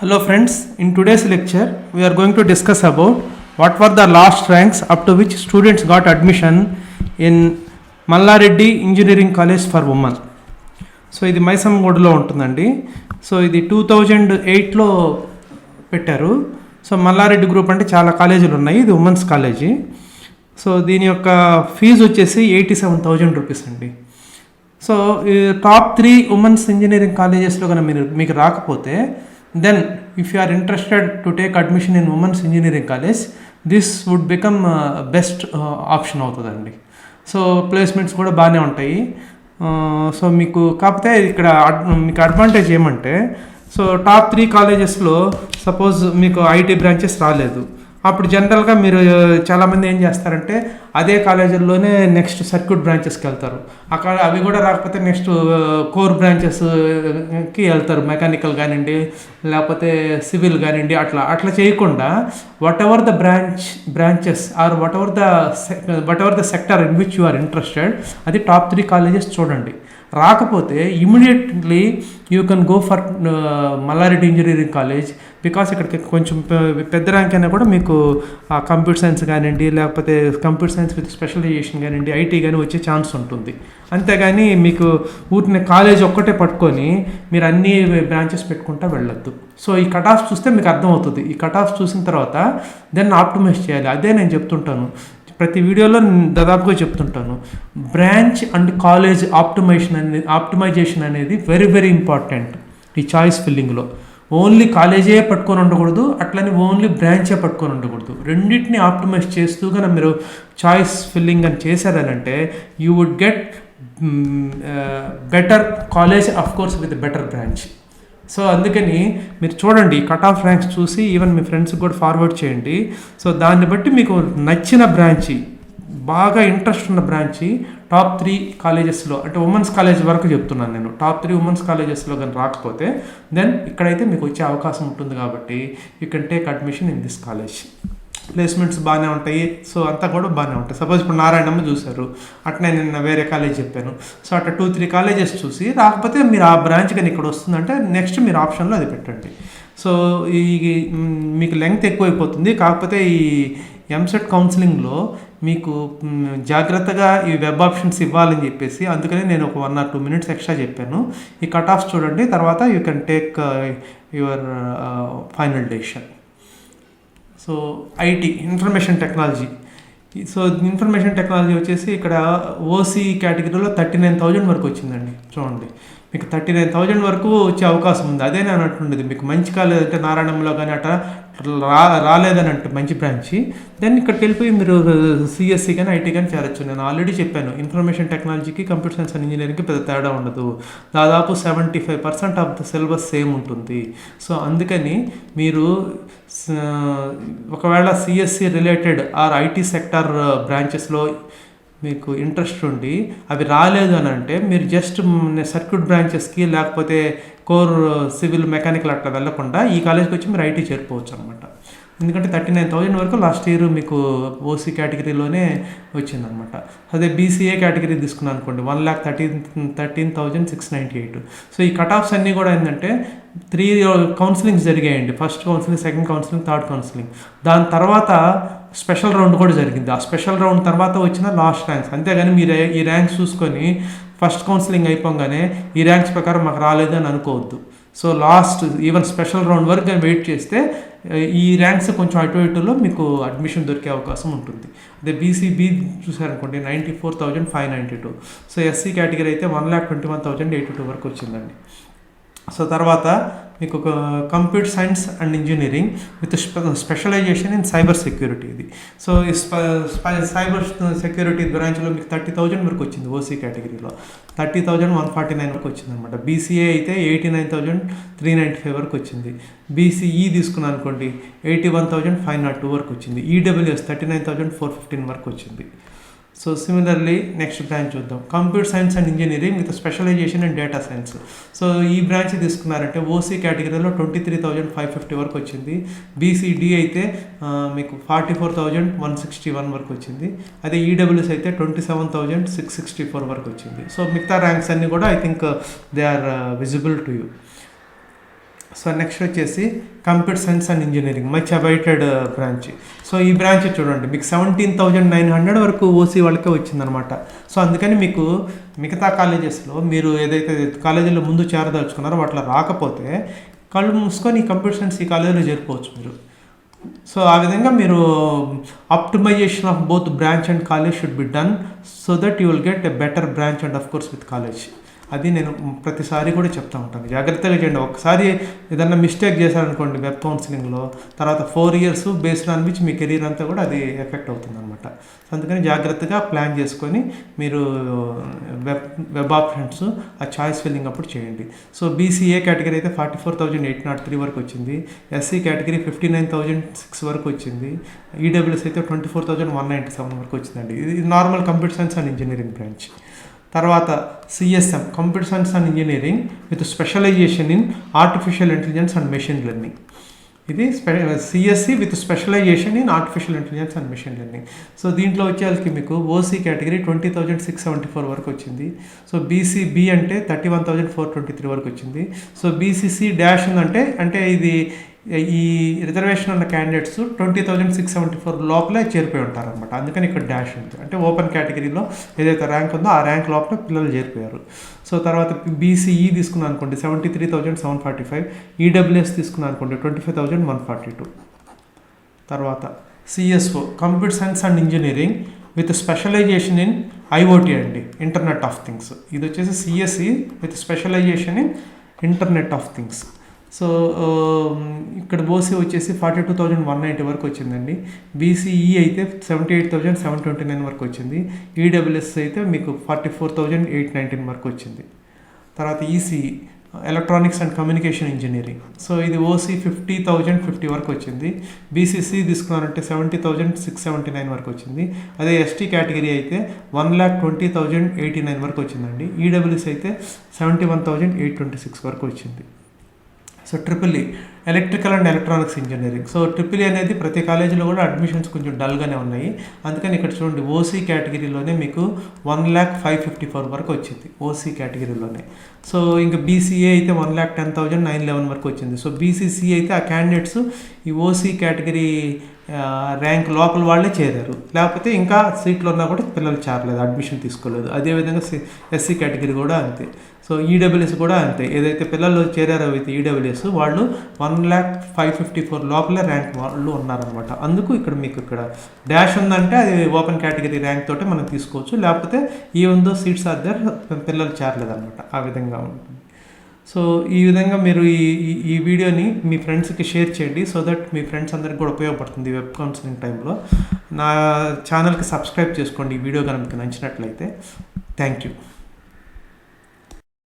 Hello friends, in today's lecture we are going to discuss about what were the last ranks up to which students got admission in Mallareddy Engineering College for Women. So ఇది మైసమ్మగూడలో ఉంటుందండి. So ఇది 2008లో పెట్టారు. So Mallareddy group అంటే చాలా కాలేజీలు ఉన్నాయి, ఇది women's college. So దీని యొక్క ఫీజు వచ్చేసి 87,000 రూపీస్ అండి. సో టాప్ 3 ఉమెన్స్ ఇంజనీరింగ్ కాలేజెస్లో కనుక మీకు రాకపోతే then if you are interested to take admission in women's engineering college, this would become best option అవుతుందండి. సో ప్లేస్మెంట్స్ కూడా బాగానే ఉంటాయి. సో మీకు కాకపోతే ఇక్కడ మీకు అడ్వాంటేజ్ ఏమంటే, సో టాప్ 3 కాలేజెస్లో సపోజ్ మీకు ఐటీ బ్రాంచెస్ రాలేదు, అప్పుడు జనరల్గా మీరు చాలామంది ఏం చేస్తారంటే అదే కాలేజీల్లోనే నెక్స్ట్ సర్క్యూట్ బ్రాంచెస్కి వెళ్తారు. అక్కడ అవి కూడా రాకపోతే నెక్స్ట్ కోర్ బ్రాంచెస్కి వెళ్తారు, మెకానికల్ కానివ్వండి లేకపోతే సివిల్ కానివ్వండి. అట్లా చేయకుండా whatever the branches or whatever the sector in which you are interested, అది టాప్ 3 కాలేజెస్ చూడండి. రాకపోతే immediately you can go for Malla Reddy engineering college, because ఇక్కడికి కొంచెం పెద్ద ర్యాంక్ అయినా కూడా మీకు కంప్యూటర్ సైన్స్ కానివ్వండి లేకపోతే కంప్యూటర్ సైన్స్ విత్ స్పెషలైజేషన్ కానివ్వండి ఐటీ కానీ వచ్చే ఛాన్స్ ఉంటుంది. అంతేగాని మీకు ఊరిని కాలేజ్ ఒక్కటే పట్టుకొని మీరు అన్ని బ్రాంచెస్ పెట్టుకుంటా వెళ్ళొద్దు. సో ఈ కట్ ఆఫ్ చూస్తే మీకు అర్థమవుతుంది. ఈ కట్ ఆఫ్ చూసిన తర్వాత దాన్ని ఆప్టిమైజ్ చేయాలి. అదే నేను చెప్తుంటాను, ప్రతి వీడియోలో దాదాపుగా చెప్తుంటాను. బ్రాంచ్ అండ్ కాలేజ్ ఆప్టిమైజేషన్ అనేది వెరీ వెరీ ఇంపార్టెంట్ ఈ చాయిస్ ఫిల్లింగ్లో. ఓన్లీ కాలేజే పట్టుకొని ఉండకూడదు, అట్లని ఓన్లీ బ్రాంచే పట్టుకొని ఉండకూడదు. రెండింటిని ఆప్టిమైజ్ చేస్తూ కనుక మీరు చాయిస్ ఫిల్లింగ్ అని చేశారనంటే you would get better college of course with better branch. So అందుకని మీరు చూడండి, కట్ ఆఫ్ ర్యాంక్స్ చూసి ఈవెన్ మీ ఫ్రెండ్స్కి కూడా ఫార్వర్డ్ చేయండి. సో దాన్ని బట్టి మీకు నచ్చిన బ్రాంచి, బాగా ఇంట్రెస్ట్ ఉన్న బ్రాంచి టాప్ 3 కాలేజెస్లో, అంటే ఉమెన్స్ కాలేజ్ వరకు చెప్తున్నాను నేను, టాప్ 3 ఉమెన్స్ కాలేజెస్లో కానీ రాకపోతే దెన్ ఇక్కడైతే మీకు వచ్చే అవకాశం ఉంటుంది. కాబట్టి you can take admission in this college. Placements బాగానే ఉంటాయి. సో అంతా కూడా బాగానే ఉంటాయి. సపోజ్ ఇప్పుడు నారాయణమ్మ చూశారు, అట్నే నిన్న వేరే కాలేజ్ చెప్పాను. సో అట్లా 2-3 కాలేజెస్ చూసి రాకపోతే మీరు ఆ బ్రాంచ్ కానీ ఇక్కడ వస్తుందంటే నెక్స్ట్ మీరు ఆప్షన్లో అది పెట్టండి. సో ఈ మీకు లెంగ్త్ ఎక్కువైపోతుంది. కాకపోతే ఈ ఎంసెట్ కౌన్సిలింగ్లో మీకు జాగ్రత్తగా ఈ వెబ్ ఆప్షన్స్ ఇవ్వాలని చెప్పేసి అందుకని నేను ఒక 1 or 2 minutes ఎక్స్ట్రా చెప్పాను. ఈ కట్ ఆఫ్స్ చూడండి, తర్వాత you can take your final decision. So IT information technology. So information technology వచ్చేసి ఇక్కడ ఓసీ కేటగిరీలో 39,000 వరకు వచ్చిందండి. చూడండి, మీకు 39,000 వరకు వచ్చే అవకాశం ఉంది. అదే నేను అంటుండేది, మీకు మంచి కాలేజ్ అంటే నారాయణంలో కానీ అట్లా రాలేదని అంటే మంచి బ్రాంచి, దెన్ ఇక్కడికి వెళ్ళిపోయి మీరు సిఎస్సి కానీ ఐటీ కానీ చేరచ్చు. నేను ఆల్రెడీ చెప్పాను, ఇన్ఫర్మేషన్ టెక్నాలజీకి కంప్యూటర్ సైన్స్ అండ్ ఇంజనీరింగ్కి పెద్ద తేడా ఉండదు. దాదాపు 75% ఆఫ్ ద సిలబస్ సేమ్ ఉంటుంది. సో అందుకని మీరు ఒకవేళ CSC related or IT sector బ్రాంచెస్లో మీకు ఇంట్రెస్ట్ ఉండి అవి రాలేదు అని అంటే మీరు జస్ట్ సర్క్యూట్ బ్రాంచెస్కి లేకపోతే కోర్ సివిల్ మెకానికల్ అట్లా వెళ్ళకుండా ఈ కాలేజ్కి వచ్చి మీరు ఐటీ చేరిపోవచ్చు అనమాట. ఎందుకంటే 39,000 వరకు లాస్ట్ ఇయర్ మీకు ఓసీ కేటగిరీలోనే వచ్చిందనమాట. అదే బీసీఏ కేటగిరీ తీసుకున్నాను అనుకోండి 1,13,698. సో ఈ కట్ ఆఫ్స్ అన్నీ కూడా ఏంటంటే 3 కౌన్సిలింగ్స్ జరిగాయండి. First counselling, second counselling, third counselling. దాని తర్వాత స్పెషల్ రౌండ్ కూడా జరిగింది. ఆ స్పెషల్ రౌండ్ తర్వాత వచ్చిన లాస్ట్ ర్యాంక్స్. అంతేగాని మీరు ఈ ర్యాంక్స్ చూసుకొని ఫస్ట్ కౌన్సిలింగ్ అయిపోగానే ఈ ర్యాంక్స్ ప్రకారం మాకు రాలేదు అని అనుకోవద్దు. So last even special round వరకు కానీ వెయిట్ చేస్తే ఈ ర్యాంక్స్ కొంచెం అటు ఇటులో మీకు అడ్మిషన్ దొరికే అవకాశం ఉంటుంది. అదే బీసీబీ చూసారనుకోండి 94,592. సో ఎస్సీ కేటగిరీ అయితే 1,21,082 వరకు వచ్చిందండి. సో తర్వాత మీకు ఒక computer science and engineering with specialisation in cyber security. ఇది సో ఈ సైబర్ సెక్యూరిటీ బ్రాంచ్లో మీకు 30,000 వరకు వచ్చింది. ఓసీ కేటగిరీలో 30,149 వరకు వచ్చింది అనమాట. బీసీఏ అయితే 89,395 వరకు వచ్చింది. బీసీఈ తీసుకున్నాను అనుకోండి 81,502 వరకు వచ్చింది. ఈడబ్ల్యూఎస్ 39,415 వరకు వచ్చింది. సో సిమిలర్లీ నెక్స్ట్ బ్రాంచ్ చూద్దాం, computer science and engineering with specialisation and data science. So ఈ బ్రాంచ్ తీసుకున్నారంటే ఓసీ కేటగిరీలో 23,550 వరకు వచ్చింది. బీసీడీ అయితే మీకు 44,161 వరకు వచ్చింది. అదే ఈడబ్ల్యూఎస్ అయితే 27,664 వరకు వచ్చింది. సో మిగతా ర్యాంక్స్ అన్నీ కూడా I think they are visible to you. So next వచ్చేసి computer science and engineering much awaited branch. So ఈ బ్రాంచ్ చూడండి మీకు 17,900 వరకు ఓసీ వాళ్ళకే వచ్చిందనమాట. సో అందుకని మీకు మిగతా కాలేజెస్లో మీరు ఏదైతే కాలేజీలో ముందు చేరదలుచుకున్నారో వాటిలో రాకపోతే కళ్ళు మూసుకొని ఈ కంప్యూటర్ సైన్స్ ఈ కాలేజీలో చేరుకోవచ్చు మీరు. సో ఆ విధంగా మీరు optimisation of both branch and college should be done so that you will get a better branch and of course with college. అది నేను ప్రతిసారి కూడా చెప్తూ ఉంటాను, జాగ్రత్తగా చేయండి. ఒకసారి ఏదన్నా మిస్టేక్ చేశారనుకోండి వెబ్ కౌన్సిలింగ్లో, తర్వాత 4 years based on which me career అంతా కూడా అది ఎఫెక్ట్ అవుతుంది అనమాట. సో అందుకని జాగ్రత్తగా ప్లాన్ చేసుకొని మీరు వెబ్ ఆప్షన్స్ ఆ చాయిస్ ఫిల్లింగ్ అప్పుడు చేయండి. సో బీసీఏ కేటగిరీ అయితే 44,803 వరకు వచ్చింది, ఎస్సీ కేటగిరీ 59,006 వరకు వచ్చింది, ఈడబ్ల్యూఎస్ అయితే 24,197 వరకు వచ్చిందండి. ఇది normal computer science and engineering branch. తర్వాత CSM computer science and engineering with specialisation in artificial intelligence and machine learning. ఇది CSC with specialisation in artificial intelligence and machine learning. So దీంట్లో వచ్చేసరికి మీకు ఓసీ కేటగిరీ 20,674 వరకు వచ్చింది. So BCB అంటే 31,423 వరకు వచ్చింది. సో బీసీసీ డాష్ అంటే ఇది ఈ రిజర్వేషన్ ఉన్న క్యాండిడేట్స్ 20,674 లోపలే చేరిపోయి ఉంటారనమాట. అందుకని ఇక్కడ డాష్ ఉంది, అంటే ఓపెన్ కేటగిరీలో ఏదైతే ర్యాంక్ ఉందో ఆ ర్యాంక్ లోపల పిల్లలు చేరిపోయారు. సో తర్వాత బీసీఈ తీసుకున్నాను అనుకోండి 73,745, ఈడబ్ల్యూఎస్ తీసుకున్నాను అనుకోండి 25,142. తర్వాత CSO computer science and engineering with specialisation in IoT అండి, ఇంటర్నెట్ ఆఫ్ థింగ్స్. ఇది వచ్చేసి CSE with specialisation in internet of things. So ఇక్కడ ఓసీ వచ్చేసి 42,190 వరకు వచ్చిందండి. బీసీఈ అయితే 78,729 వరకు వచ్చింది. ఈడబ్ల్యూఎస్ అయితే మీకు 44,819 వరకు వచ్చింది. తర్వాత ECE electronics and communication engineering. So ఇది ఓసీ 50,050 వరకు వచ్చింది. బీసీసీ తీసుకున్నారంటే 70,679 వరకు వచ్చింది. అదే ఎస్టీ కేటగిరీ అయితే 1,20,089 వరకు వచ్చిందండి. ఈడబ్ల్యూఎస్ అయితే 71,826 వరకు వచ్చింది. So triple E electrical and electronics engineering. So triple E అనేది ప్రతి కాలేజీలో కూడా అడ్మిషన్స్ కొంచెం డల్గానే ఉన్నాయి. అందుకని ఇక్కడ చూడండి ఓసీ కేటగిరీలోనే మీకు 1,05,54 వరకు వచ్చింది ఓసీ కేటగిరీలోనే. సో ఇంకా బీసీఏ అయితే 1,10,911 వరకు వచ్చింది. సో బీసీసీ అయితే ఆ క్యాండిడేట్స్ ఈ ఓసీ కేటగిరీ ర్యాంక్ లోకల్ వాళ్ళే చేరారు, లేకపోతే ఇంకా సీట్లు ఉన్నా కూడా పిల్లలు చేరలేదు, అడ్మిషన్ తీసుకోలేదు. అదేవిధంగా ఎస్సీ కేటగిరీ కూడా అంతే. సో ఈడబ్ల్యూఎస్ కూడా అంతే, ఏదైతే పిల్లలు చేరారో అయితే ఈడబ్ల్యూఎస్ వాళ్ళు 1,05,54 లోపలే ర్యాంక్ వాళ్ళు ఉన్నారనమాట. అందుకు ఇక్కడ మీకు ఇక్కడ డాష్ ఉందంటే అది ఓపెన్ కేటగిరీ ర్యాంక్ తోటే మనం తీసుకోవచ్చు, లేకపోతే even though seats are there పిల్లలు చేరలేదు అనమాట. ఆ విధంగా ఉంటుంది. సో ఈ విధంగా మీరు ఈ వీడియోని మీ ఫ్రెండ్స్కి షేర్ చేయండి, సో దట్ మీ ఫ్రెండ్స్ అందరికి కూడా ఉపయోగపడుతుంది వెబ్ కౌన్సిలింగ్ టైంలో. నా ఛానల్కి సబ్స్క్రైబ్ చేసుకోండి ఈ వీడియో కనుక మీకు నచ్చినట్లయితే. Thank you.